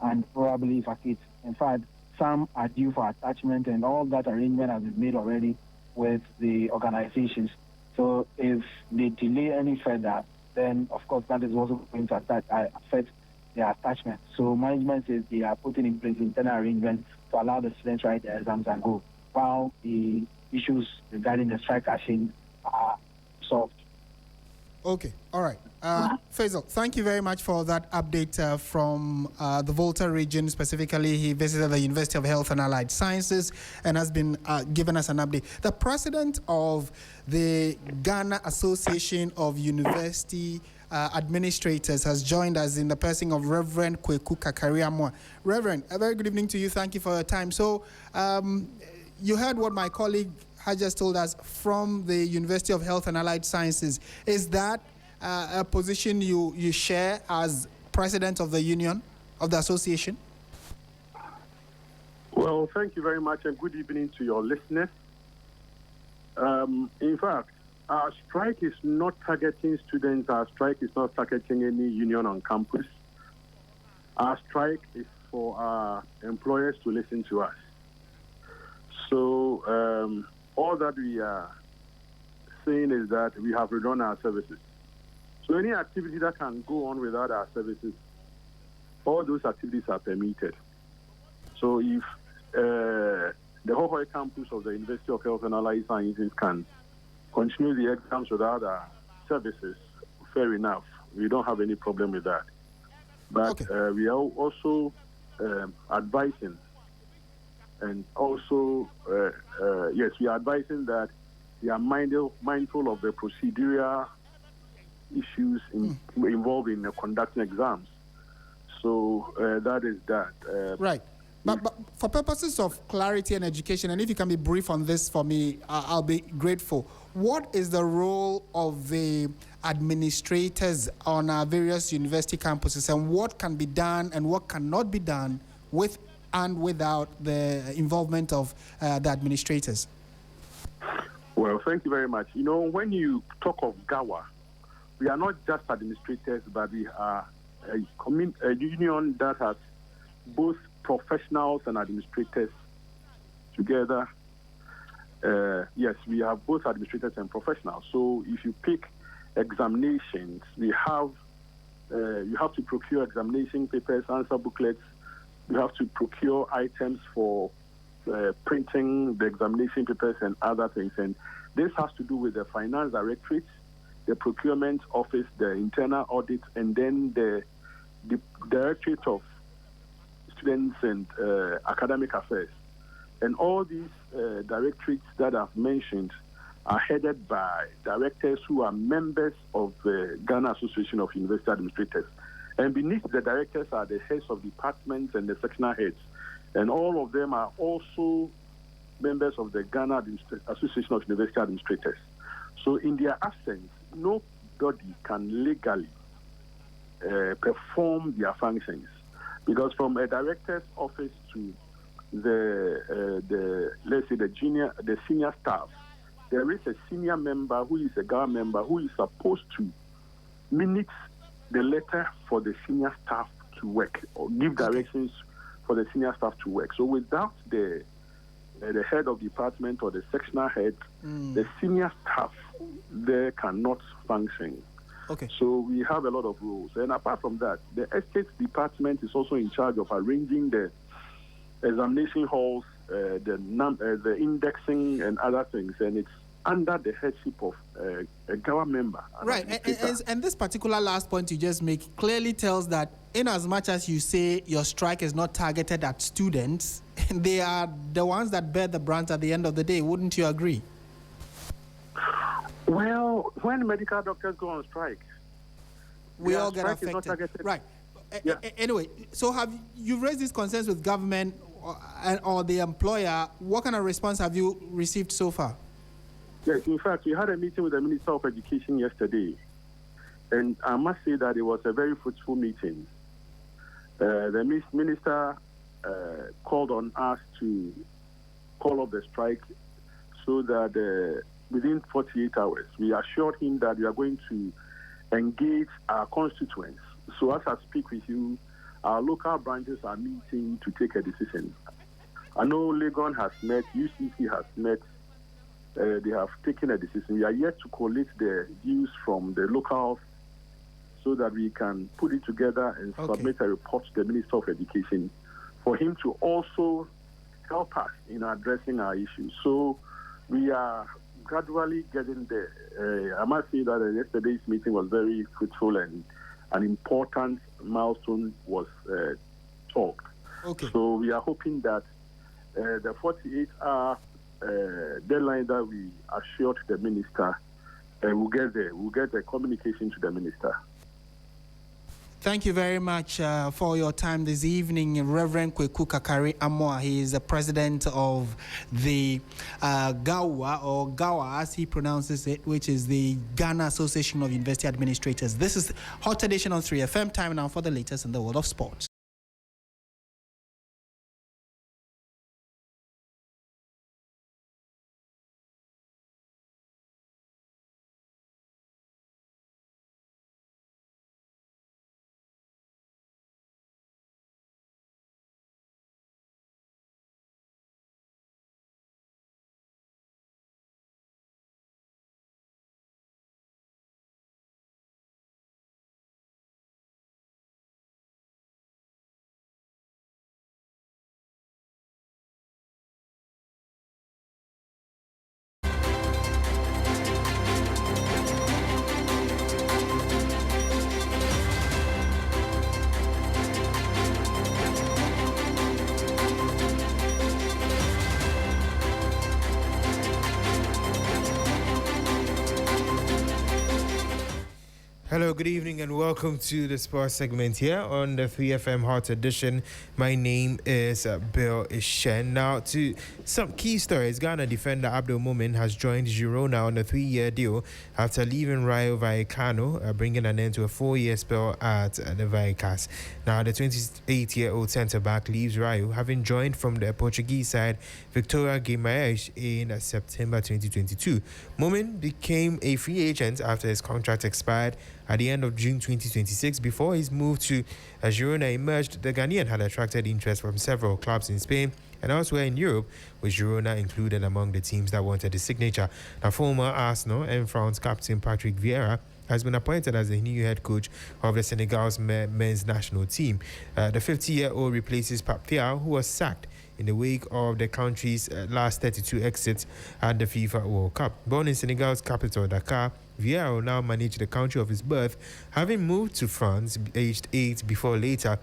Speaker 11: and probably vacate. In fact, some are due for attachment, and all that arrangement has been made already with the organizations. So if they delay any further, then of course that is also going to affect their attachment. So management says they are putting in place internal arrangements to allow the students write their exams and go, while the issues regarding the strike action are solved.
Speaker 1: Okay, all right. Faisal, thank you very much for that update from the Volta region. Specifically, he visited the University of Health and Allied Sciences and has been given us an update. The president of the Ghana Association of University Administrators has joined us in the person of Reverend Kweku Kakariamwa. Reverend, a very good evening to you. Thank you for your time. So, you heard what my colleague had just told us from the University of Health and Allied Sciences. Is that a position you share as president of the union, of the association?
Speaker 12: Well, thank you very much, and good evening to your listeners. In fact, our strike is not targeting students. Our strike is not targeting any union on campus. Our strike is for our employers to listen to us. So all that we are saying is that we have redone our services. So any activity that can go on without our services, all those activities are permitted. So if the Hohoe campus of the University of Health and Allied Sciences can continue the exams without our services, fair enough. We don't have any problem with that. But we are also advising, and also, yes, we are advising that we are mindful of the procedural issues involved in conducting exams. So that is that.
Speaker 1: Right. But for purposes of clarity and education, and if you can be brief on this for me, I'll be grateful. What is the role of the administrators on our various university campuses, and what can be done and what cannot be done with and without the involvement of the administrators?
Speaker 12: Well, thank you very much. You know, when you talk of GAWA, we are not just administrators, but we are a union that has both professionals and administrators together. Yes, we have both administrators and professionals. So if you pick examinations, we have you have to procure examination papers, answer booklets. You have to procure items for printing the examination papers and other things. And this has to do with the finance directorate, the procurement office, the internal audit, and then the directorate of students and academic affairs. And all these directorates that I've mentioned are headed by directors who are members of the Ghana Association of University Administrators. And beneath the directors are the heads of departments and the sectional heads. And all of them are also members of the Ghana Association of University Administrators. So in their absence, nobody can legally perform their functions, because from a director's office to the senior staff, there is a senior member who is a government member who is supposed to minute the letter for the senior staff to work or give directions for the senior staff to work. So without the head of department or the sectional head, the senior staff there cannot function.
Speaker 1: Okay.
Speaker 12: So we have a lot of rules. And apart from that, the estates department is also in charge of arranging the examination halls, the indexing and other things. And it's under the headship of a government member.
Speaker 1: Right. And this particular last point you just make clearly tells that in as much as you say your strike is not targeted at students, they are the ones that bear the brunt at the end of the day. Wouldn't you agree?
Speaker 12: Well, when medical doctors go on strike,
Speaker 1: we all get affected. Right.
Speaker 12: Yeah.
Speaker 1: Anyway, so have you raised these concerns with government or the employer? What kind of response have you received so far?
Speaker 12: Yes, in fact, we had a meeting with the Minister of Education yesterday, and I must say that it was a very fruitful meeting. The minister called on us to call off the strike so that within 48 hours, we assured him that we are going to engage our constituents. So as I speak with you, our local branches are meeting to take a decision. I know Legon has met, UCC has met, they have taken a decision. We are yet to collate the views from the locals so that we can put it together and submit a report to the Minister of Education for him to also help us in addressing our issues. So we are gradually getting there. I must say that yesterday's meeting was very fruitful and an important milestone was talked.
Speaker 1: Okay.
Speaker 12: So we are hoping that the 48-hour deadline that we assured the minister, we'll get there. We'll get a communication to the minister.
Speaker 1: Thank you very much for your time this evening, Reverend Kweku Kakari Amoa. He is the president of the GAWA, as he pronounces it, which is the Ghana Association of University Administrators. This is Hot Edition on 3FM. Time now for the latest in the world of sports.
Speaker 13: Hello, good evening, and welcome to the sports segment here on the 3FM Hot Edition. My name is Bill Ishen. Now, to some key stories, Ghana defender Abdul Mumin has joined Girona on a 3-year deal after leaving Rayo Vallecano, bringing an end to a 4-year spell at the Vallecas. Now, the 28-year-old centre-back leaves Rayo, having joined from the Portuguese side Victoria Guimarães in September 2022. Mumin became a free agent after his contract expired at the end of June 2026. Before his move to Girona emerged, the Ghanaian had attracted interest from several clubs in Spain and elsewhere in Europe, with Girona included among the teams that wanted his signature. Now, former Arsenal and France captain Patrick Vieira has been appointed as the new head coach of the Senegal's men's national team. The 50-year-old replaces Pape Thiaw, who was sacked in the wake of the country's last 32 exits at the FIFA World Cup. Born in Senegal's capital, Dakar, Vieira will now manage the country of his birth, having moved to France aged 8 before later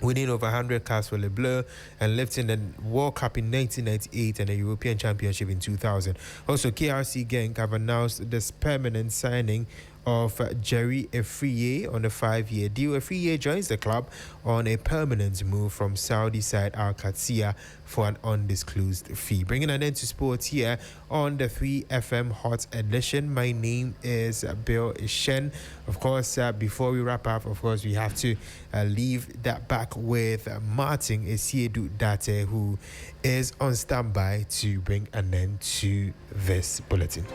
Speaker 13: winning over 100 caps for Le Bleu and lifting the World Cup in 1998 and the European Championship in 2000. Also, KRC Genk have announced this permanent signing of Jerry Efriye on a 5-year deal. Efriye joins the club on a permanent move from Saudi side Al Qadsiya for an undisclosed fee. Bringing an end to sports here on the 3FM Hot Edition. My name is Bill Ishen. Of course, before we wrap up, of course, we have to leave that back with Martin Esiedu Date, who is on standby to bring an end to this bulletin.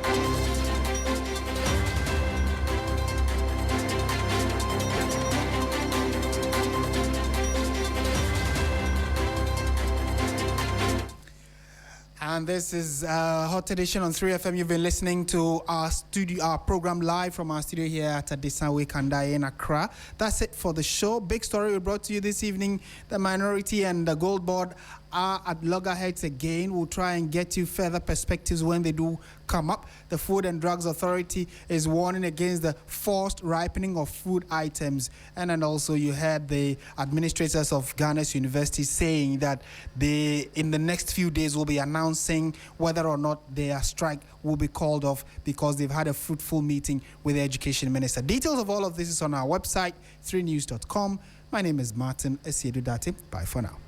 Speaker 1: And this is Hot Edition on 3FM. You've been listening to our program live from our studio here at Adisanwe Kandai in Accra. That's it for the show. Big story we brought to you this evening. The minority and the Goldbod are at loggerheads again. We'll try and get you further perspectives when they do come up. The Food and Drugs Authority is warning against the forced ripening of food items. And then also you heard the administrators of Ghana's universities saying that they, in the next few days, will be announcing whether or not their strike will be called off because they've had a fruitful meeting with the Education Minister. Details of all of this is on our website, 3news.com. My name is Martin Esiedu Date. Bye for now.